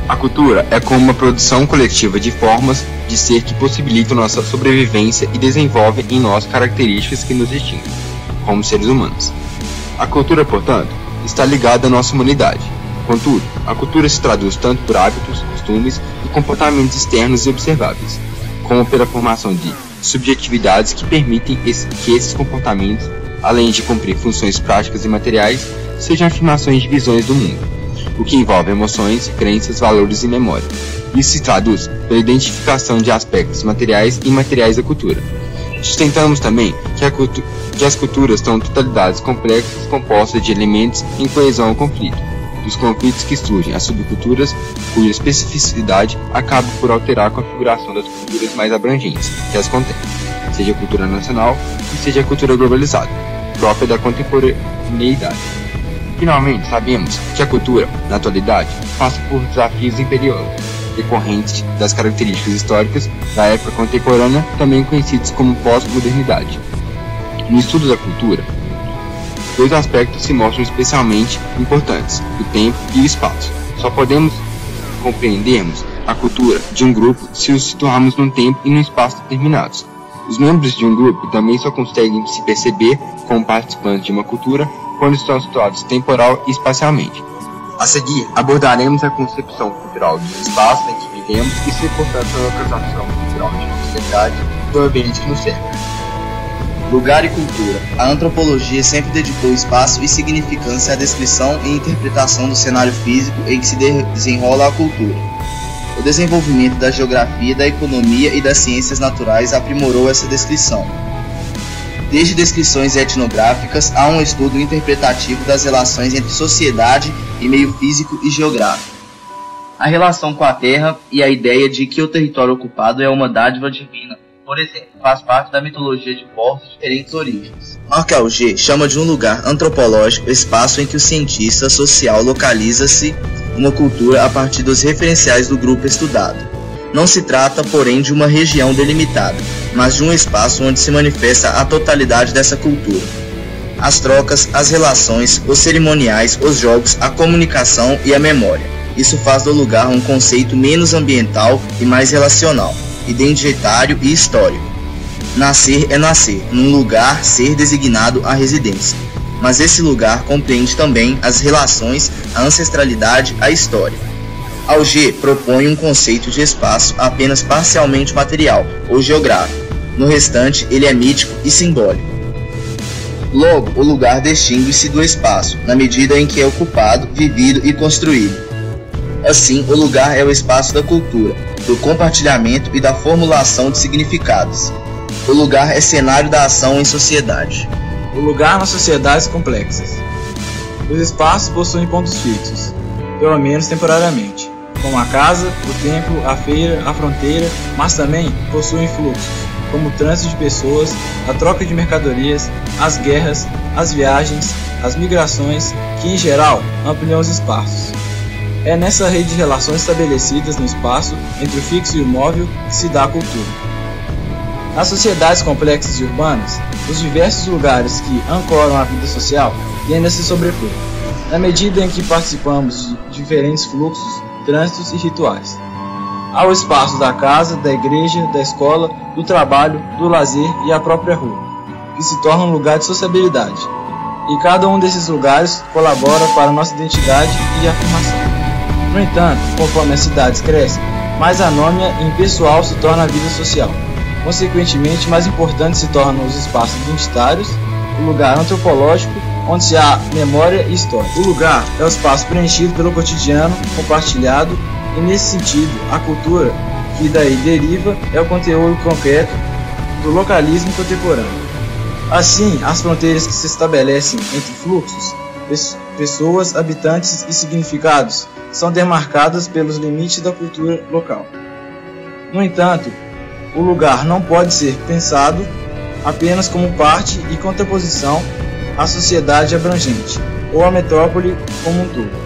A cultura é como uma produção coletiva de formas de ser que possibilitam nossa sobrevivência e desenvolvem em nós características que nos distinguem, como seres humanos. A cultura, portanto, está ligada à nossa humanidade. Contudo, a cultura se traduz tanto por hábitos, costumes e comportamentos externos e observáveis, como pela formação de subjetividades que permitem que esses comportamentos, além de cumprir funções práticas e materiais, sejam afirmações de visões do mundo, o que envolve emoções, crenças, valores e memória. Isso se traduz pela identificação de aspectos materiais e imateriais da cultura. Sustentamos também que as culturas são totalidades complexas compostas de elementos em coesão ao conflito. Dos conflitos que surgem as subculturas, cuja especificidade acaba por alterar a configuração das culturas mais abrangentes que as contêm, seja a cultura nacional e seja a cultura globalizada, própria da contemporaneidade. Finalmente, sabemos que a cultura, na atualidade, passa por desafios imperiosos, decorrentes das características históricas da época contemporânea, também conhecidos como pós-modernidade. No estudo da cultura, dois aspectos se mostram especialmente importantes: o tempo e o espaço. Só podemos compreendermos a cultura de um grupo se os situarmos num tempo e num espaço determinados. Os membros de um grupo também só conseguem se perceber como participantes de uma cultura quando estão situados temporal e espacialmente. A seguir, abordaremos a concepção cultural do espaço em que vivemos e se, portanto, a localização cultural de uma sociedade do ambiente que nos cerca. Lugar e cultura. A antropologia sempre dedicou espaço e significância à descrição e interpretação do cenário físico em que se desenrola a cultura. O desenvolvimento da geografia, da economia e das ciências naturais aprimorou essa descrição. Desde descrições etnográficas a um estudo interpretativo das relações entre sociedade e meio físico e geográfico. A relação com a terra e a ideia de que o território ocupado é uma dádiva divina, por exemplo, faz parte da mitologia de povos de diferentes origens. Marc Augé chama de um lugar antropológico espaço em que o cientista social localiza-se uma cultura a partir dos referenciais do grupo estudado. Não se trata, porém, de uma região delimitada, mas de um espaço onde se manifesta a totalidade dessa cultura. As trocas, as relações, os cerimoniais, os jogos, a comunicação e a memória. Isso faz do lugar um conceito menos ambiental e mais relacional, identitário e histórico. Nascer é nascer, num lugar ser designado a residência. Mas esse lugar compreende também as relações, a ancestralidade, a história. Augé propõe um conceito de espaço apenas parcialmente material ou geográfico. No restante, ele é mítico e simbólico. Logo, o lugar distingue-se do espaço, na medida em que é ocupado, vivido e construído. Assim, o lugar é o espaço da cultura, do compartilhamento e da formulação de significados. O lugar é cenário da ação em sociedade. O lugar nas sociedades complexas. Os espaços possuem pontos fixos, pelo menos temporariamente, como a casa, o templo, a feira, a fronteira, mas também possuem fluxos, como o trânsito de pessoas, a troca de mercadorias, as guerras, as viagens, as migrações, que em geral ampliam os espaços. É nessa rede de relações estabelecidas no espaço, entre o fixo e o móvel, que se dá a cultura. Nas sociedades complexas e urbanas, os diversos lugares que ancoram a vida social tendem a se sobrepor, na medida em que participamos de diferentes fluxos, trânsitos e rituais. Há o espaço da casa, da igreja, da escola, do trabalho, do lazer e a própria rua, que se torna um lugar de sociabilidade. E cada um desses lugares colabora para a nossa identidade e afirmação. No entanto, conforme as cidades crescem, mais anônima e impessoal se torna a vida social. Consequentemente, mais importantes se tornam os espaços identitários, o lugar antropológico, onde se há memória e história. O lugar é o espaço preenchido pelo cotidiano, compartilhado, e nesse sentido, a cultura, que daí deriva, é o conteúdo concreto do localismo contemporâneo. Assim, as fronteiras que se estabelecem entre fluxos, pessoas, habitantes e significados são demarcadas pelos limites da cultura local. No entanto, o lugar não pode ser pensado apenas como parte e contraposição à sociedade abrangente, ou à metrópole como um todo.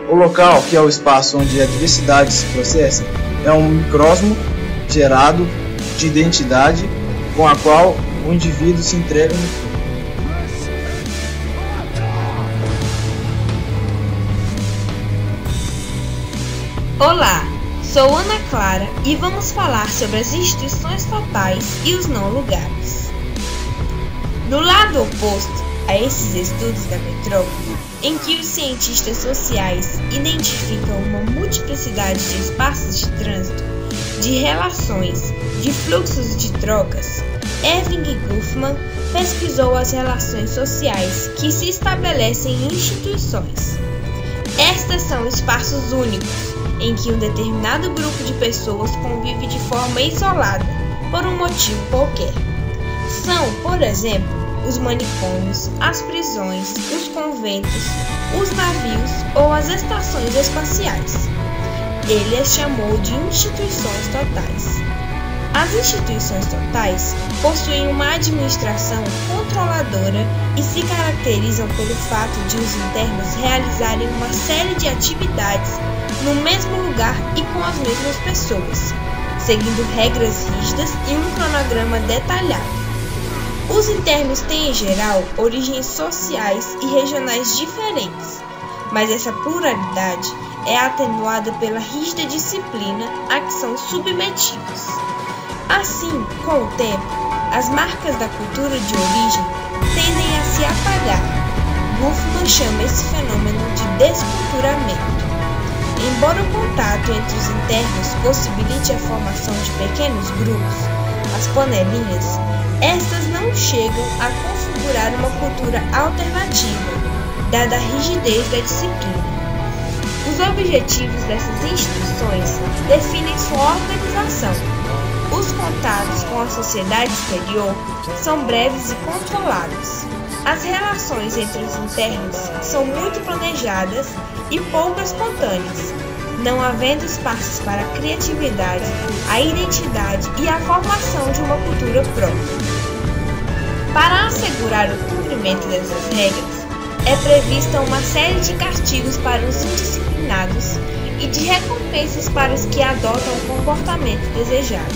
O local, que é o espaço onde a diversidade se processa, é um microcosmo gerado de identidade com a qual o indivíduo se entrega no todo. Olá, sou Ana Clara e vamos falar sobre as instituições totais e os não lugares. No lado oposto a esses estudos da metrópole, em que os cientistas sociais identificam uma multiplicidade de espaços de trânsito, de relações, de fluxos de trocas, Erving Goffman pesquisou as relações sociais que se estabelecem em instituições. Estas são espaços únicos, em que um determinado grupo de pessoas convive de forma isolada, por um motivo qualquer. São, por exemplo, os manicômios, as prisões, os conventos, os navios ou as estações espaciais. Ele as chamou de instituições totais. As instituições totais possuem uma administração controladora e se caracterizam pelo fato de os internos realizarem uma série de atividades no mesmo lugar e com as mesmas pessoas, seguindo regras rígidas e um cronograma detalhado. Os internos têm, em geral, origens sociais e regionais diferentes, mas essa pluralidade é atenuada pela rígida disciplina a que são submetidos. Assim, com o tempo, as marcas da cultura de origem tendem a se apagar. Goffman chama esse fenômeno de desculturamento. Embora o contato entre os internos possibilite a formação de pequenos grupos, as panelinhas, estas não chegam a configurar uma cultura alternativa, dada a rigidez da disciplina. Os objetivos dessas instituições definem sua organização. Os contatos com a sociedade exterior são breves e controlados. As relações entre os internos são muito planejadas e pouco espontâneas, não havendo espaços para a criatividade, a identidade e a formação de uma cultura própria. Para assegurar o cumprimento dessas regras, é prevista uma série de castigos para os indisciplinados e de recompensas para os que adotam o comportamento desejado.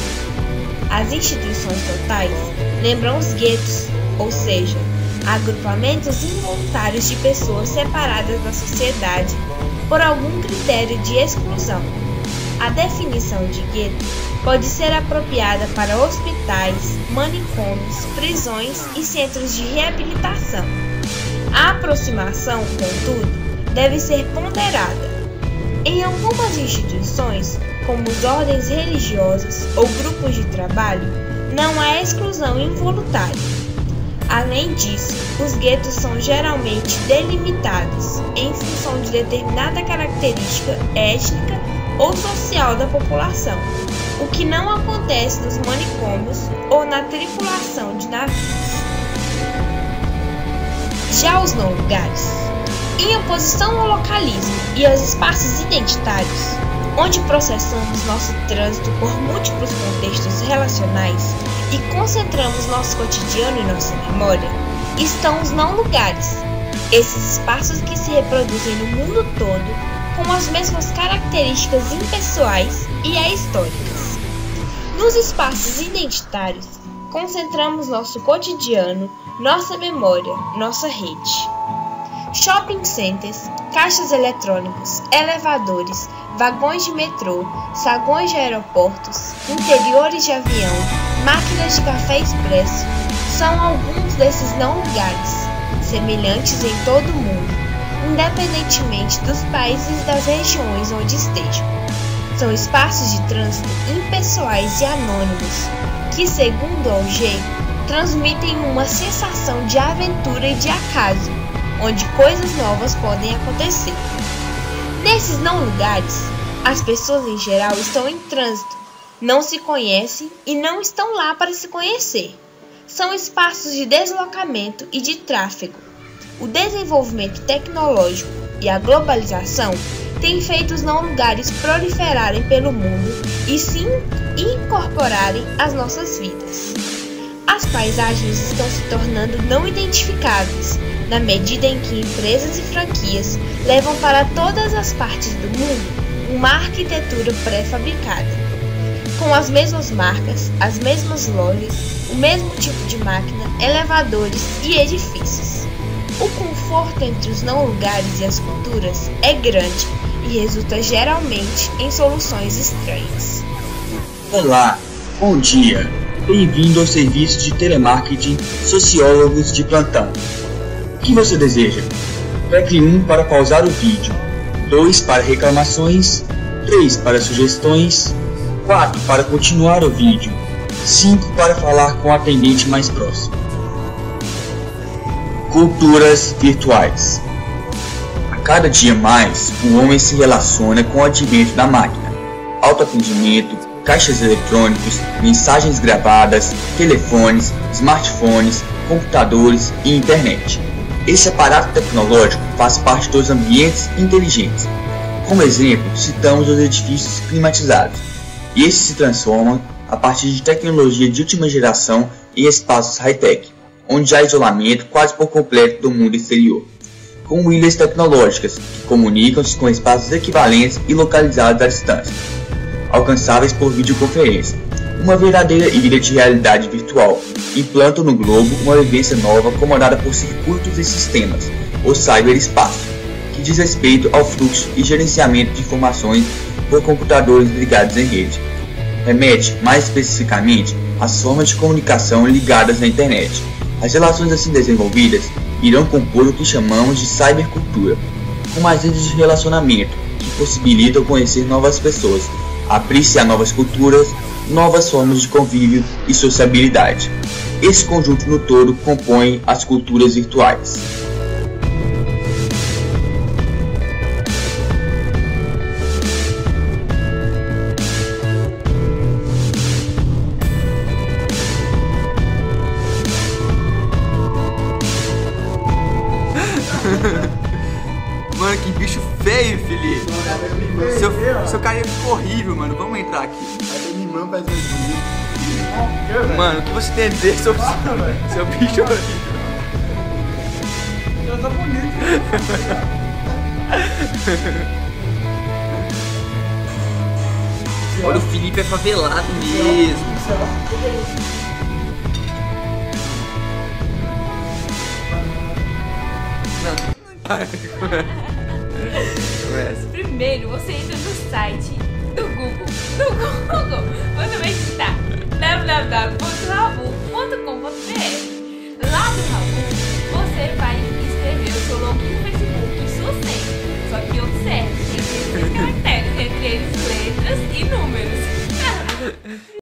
As instituições totais lembram os guetos, ou seja, agrupamentos involuntários de pessoas separadas da sociedade por algum critério de exclusão. A definição de gueto pode ser apropriada para hospitais, manicômios, prisões e centros de reabilitação. A aproximação, contudo, deve ser ponderada. Em algumas instituições, como as ordens religiosas ou grupos de trabalho, não há exclusão involuntária. Além disso, os guetos são geralmente delimitados em função de determinada característica étnica ou social da população, o que não acontece nos manicômios ou na tripulação de navios. Já os não lugares, em oposição ao localismo e aos espaços identitários, onde processamos nosso trânsito por múltiplos contextos relacionais e concentramos nosso cotidiano e nossa memória, estão os não lugares, esses espaços que se reproduzem no mundo todo com as mesmas características impessoais e ahistóricas. Nos espaços identitários, concentramos nosso cotidiano, nossa memória, nossa rede. Shopping centers, caixas eletrônicos, elevadores, vagões de metrô, saguões de aeroportos, interiores de avião, máquinas de café expresso, são alguns desses não lugares, semelhantes em todo o mundo, independentemente dos países e das regiões onde estejam. São espaços de trânsito impessoais e anônimos, que, segundo Auger, transmitem uma sensação de aventura e de acaso, onde coisas novas podem acontecer. Nesses não lugares, as pessoas em geral estão em trânsito, não se conhecem e não estão lá para se conhecer. São espaços de deslocamento e de tráfego. O desenvolvimento tecnológico e a globalização têm feito os não lugares proliferarem pelo mundo e se incorporarem às nossas vidas. As paisagens estão se tornando não identificáveis, na medida em que empresas e franquias levam para todas as partes do mundo uma arquitetura pré-fabricada, com as mesmas marcas, as mesmas lojas, o mesmo tipo de máquina, elevadores e edifícios. O conforto entre os não lugares e as culturas é grande e resulta geralmente em soluções estranhas. Olá, bom dia. Bem-vindo ao serviço de telemarketing Sociólogos de Plantão. O que você deseja? Pregue 1 para pausar o vídeo, 2 para reclamações, 3 para sugestões, 4 para continuar o vídeo, 5 para falar com o atendente mais próximo. Culturas virtuais. A cada dia mais, o homem se relaciona com o advento da máquina, autoatendimento, caixas eletrônicos, mensagens gravadas, telefones, smartphones, computadores e internet. Esse aparato tecnológico faz parte dos ambientes inteligentes. Como exemplo, citamos os edifícios climatizados. Esses se transformam a partir de tecnologia de última geração em espaços high-tech, onde há isolamento quase por completo do mundo exterior, com ilhas tecnológicas que comunicam-se com espaços equivalentes e localizados à distância, alcançáveis por videoconferência. Uma verdadeira ilha de realidade virtual implanta no globo uma vivência nova comandada por circuitos e sistemas, o cyberespaço, que diz respeito ao fluxo e gerenciamento de informações por computadores ligados em rede. Remete, mais especificamente, às formas de comunicação ligadas na internet. As relações assim desenvolvidas irão compor o que chamamos de cybercultura, com mais redes de relacionamento que possibilitam conhecer novas pessoas, abrir-se a novas culturas, novas formas de convívio e sociabilidade. Esse conjunto no todo compõe as culturas virtuais. Mano, que bicho feio, Felipe. Seu carinha ficou horrível, mano. Vamos entrar aqui. Mano, o que você tem a dizer sobre seu bicho horrível? Eu tô bonito. Olha, o Felipe é favelado mesmo. Primeiro você entra no site do Google. Você vai digitar www.rabu.com.br. Lá no Rabu você vai escrever o seu login no Facebook e sua senha. Só que observe, tem 3 caracteres, entre eles letras e números.